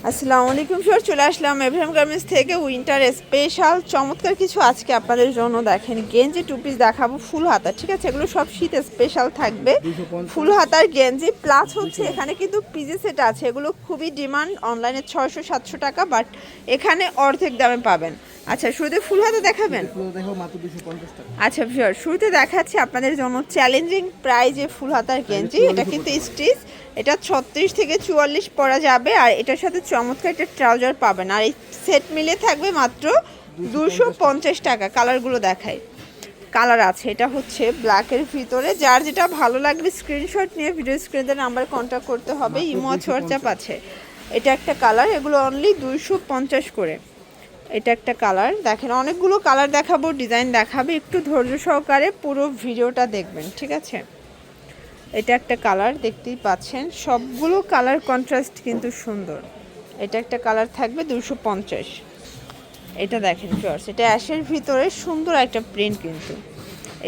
আসসালামু আলাইকুম স্যার, চলে আসলাম এভরিএম গার্মেন্টস থেকে উইন্টার স্পেশাল চমৎকার কিছু আজকে আপনাদের জন্য। দেখেন গেঞ্জি টু পিস দেখাবো ফুল হাতা, ঠিক আছে? এগুলো সব শীত স্পেশাল থাকবে। ফুল হাতার গেঞ্জি প্লাস হচ্ছে এখানে কিন্তু পিজি সেট আছে, এগুলো খুবই ডিমান্ড অনলাইনে 600-700 টাকা, বাট এখানে অর্ধেক দামে পাবেন। আচ্ছা, শুরুতে ফুল হাতা দেখাবেন? আচ্ছা ভিউয়ার, শুরুতে দেখাচ্ছি আপনাদের জন্য চ্যালেঞ্জিং প্রাইজে ফুল হাতার গেঞ্জি। এটা কিন্তু স্টিচ, এটা 36 থেকে 44 পরা যাবে, আর এটার সাথে চমৎকার একটা ট্রাউজার পাবেন। আর এই সেট মিলে থাকবে মাত্র 250 টাকা। কালারগুলো দেখাই, কালার আছে। এটা হচ্ছে ব্ল্যাকের ভিতরে, যার যেটা ভালো লাগবে স্ক্রিনশট নিয়ে ভিডিও স্ক্রিনের নাম্বার কন্ট্যাক্ট করতে হবে। ইমো হোয়াটসঅ্যাপ আছে। এটা একটা কালার, এগুলো অনলি 250 করে। এটা একটা কালার, দেখেন অনেকগুলো কালার দেখাবো, ডিজাইন দেখাবে, একটু ধৈর্য সহকারে পুরো ভিডিওটা দেখবেন, ঠিক আছে? এটা একটা কালার, দেখতেই পাচ্ছেন সবগুলো কালার কন্ট্রাস্ট কিন্তু সুন্দর। এটা একটা কালার থাকবে 250। এটা দেখেন ফিওর্স, এটা অ্যাশের ভিতরে সুন্দর একটা প্রিন্ট, কিন্তু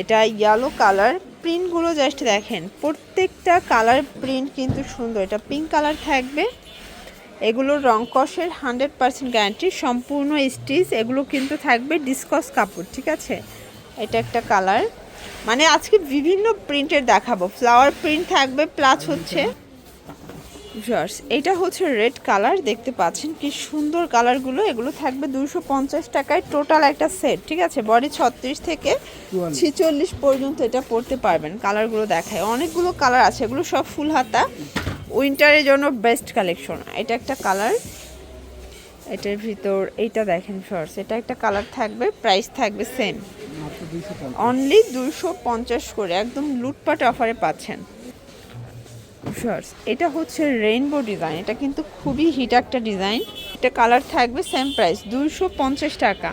এটা ইয়েলো কালার। প্রিন্টগুলো জাস্ট দেখেন, প্রত্যেকটা কালার প্রিন্ট কিন্তু সুন্দর। এটা পিঙ্ক কালার থাকবে। এগুলোর রং কষের 100% গ্যারান্টি, সম্পূর্ণ স্টিচ। এগুলো কিন্তু থাকবে ডিসকস কাপড়, ঠিক আছে? এটা একটা কালার, মানে আজকে বিভিন্ন প্রিন্টের দেখাবো। ফ্লাওয়ার প্রিন্ট থাকবে, প্লাস হচ্ছে এটা হচ্ছে রেড কালার, দেখতে পাচ্ছেন কি সুন্দর কালারগুলো। এগুলো থাকবে 250 টাকায় টোটাল একটা সেট, ঠিক আছে? বডি 36 থেকে 46 পর্যন্ত এটা পরতে পারবেন। কালারগুলো দেখায়, অনেকগুলো কালার আছে, এগুলো সব ফুল হাতা, উইন্টারের জন্য বেস্ট কালেকশন। এটা একটা কালার, এটার ভিতর এইটা দেখেন শর্টস, এটা একটা কালার থাকবে, প্রাইস থাকবে সেম, অনলি 250 করে, একদম লুটপাট অফারে পাচ্ছেন শর্টস। এটা হচ্ছে রেইনবো ডিজাইন, এটা কিন্তু খুবই হিট একটা ডিজাইন। এটা কালার থাকবে সেম প্রাইস 250 টাকা।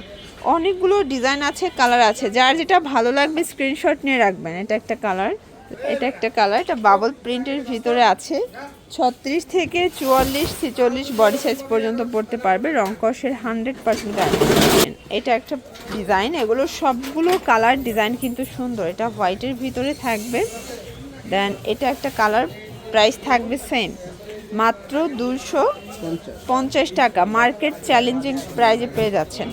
অনেকগুলো ডিজাইন আছে, কালার আছে, যার যেটা ভালো লাগবে স্ক্রিনশট নিয়ে রাখবেন। এটা একটা কালার, এটা একটা কালার, এটা বাবল প্রিন্টের ভিতরে আছে। 36 থেকে 44-46 বডি সাইজ পর্যন্ত পড়তে পারবে, রং কষের 100% গ্যারান্টি। এটা একটা ডিজাইন, এগুলো সবগুলো কালার ডিজাইন কিন্তু সুন্দর। এটা হোয়াইটের ভিতরে থাকবে। দেন এটা একটা কালার, প্রাইস থাকবে সেম, মাত্র 250 টাকা। মার্কেট চ্যালেঞ্জিং প্রাইজে পেয়ে যাচ্ছেন।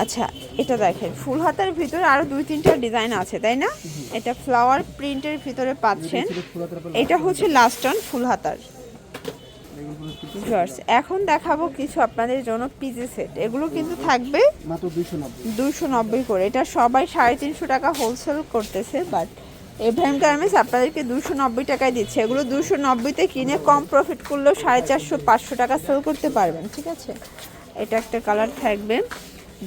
আচ্ছা, এটা দেখেন ফুল হাতার ভিতরে আরো 2-3টা ডিজাইন আছে, তাই না? এটা ফ্লাওয়ার প্রিন্টের ভিতরে পাচ্ছেন। এটা হচ্ছে লাস্ট অন ফুল হাতার। এখন দেখাবো কিছু আপনাদের জন্য পিজি সেট, এগুলো কিন্তু থাকবে মাত্র 290 করে। এটা সবাই 350 টাকা হোলসেল করতেছে, বাট এভরিএম গার্মেন্টস আপনাদেরকে 290 টাকায় দিচ্ছে। এগুলো 290-তে কিনে কম প্রফিট করলেও 450-500 টাকা সেল করতে পারবেন, ঠিক আছে? এটা একটা কালার থাকবে,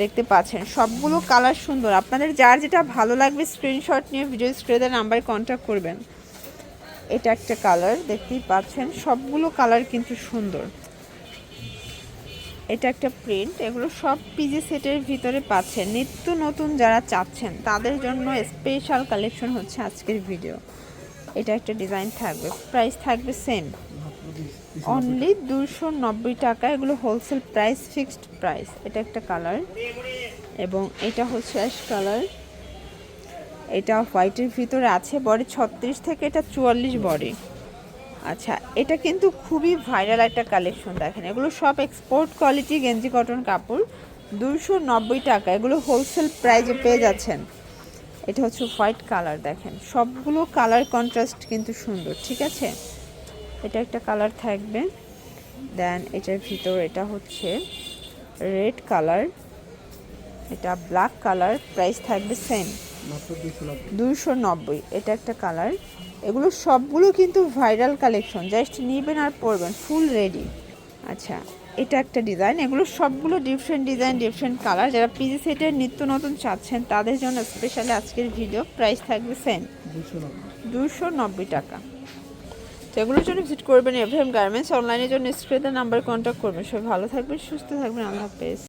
দেখতে পাচ্ছেন সবগুলো কালার সুন্দর। আপনাদের যার যেটা ভালো লাগবে স্ক্রিনশট নিয়ে ভিডিও স্ক্রিনের নাম্বারে কন্ট্যাক্ট করবেন। এটা একটা কালার, দেখতেই পাচ্ছেন সবগুলো কালার কিন্তু সুন্দর। এটা একটা প্রিন্ট, এগুলো সব পিজি সেটের ভিতরে পাচ্ছেন। নিত্য নতুন যারা চাচ্ছেন তাদের জন্য স্পেশাল কালেকশন হচ্ছে আজকের ভিডিও। এটা একটা ডিজাইন থাকবে, প্রাইস থাকবে সেম, অনলি 290 টাকা। এগুলো হোলসেল প্রাইস, ফিক্সড প্রাইস। এটা একটা কালার, এবং এটা হচ্ছে অ্যাশ কালার। এটা হোয়াইটের ভিতরে আছে, বডি 36 থেকে এটা 44 বডি। আচ্ছা, এটা কিন্তু খুবই ভাইরাল একটা কালেকশন। দেখেন এগুলো সব এক্সপোর্ট কোয়ালিটি গেঞ্জি কটন কাপড়, 290 টাকা। এগুলো হোলসেল প্রাইজে পেয়ে যাচ্ছেন। এটা হচ্ছে হোয়াইট কালার, দেখেন সবগুলো কালার কন্ট্রাস্ট কিন্তু সুন্দর, ঠিক আছে? এটা একটা কালার থাকবে। দেন এটার ভিতর এটা হচ্ছে রেড কালার, এটা ব্ল্যাক কালার, প্রাইস থাকবে সেম 290। এটা একটা কালার, এগুলো সবগুলো কিন্তু ভাইরাল কালেকশন, জাস্ট নিবেন আর পরবেন, ফুল রেডি। আচ্ছা, এটা একটা ডিজাইন, এগুলো সবগুলো ডিফারেন্ট ডিজাইন, ডিফারেন্ট কালার। যারা পিজি সেটের নিত্য নতুন চাচ্ছেন তাদের জন্য স্পেশালি আজকের ভিডিও। প্রাইস থাকবে সেম 290 টাকা। তো এগুলোর জন্য ভিজিট করবেন এভরিএম গার্মেন্টস। অনলাইনের জন্য স্ক্রিনের নাম্বার কন্ট্যাক্ট করবেন। সবাই ভালো থাকবেন, সুস্থ থাকবেন, আল্লাহ হাফেজ।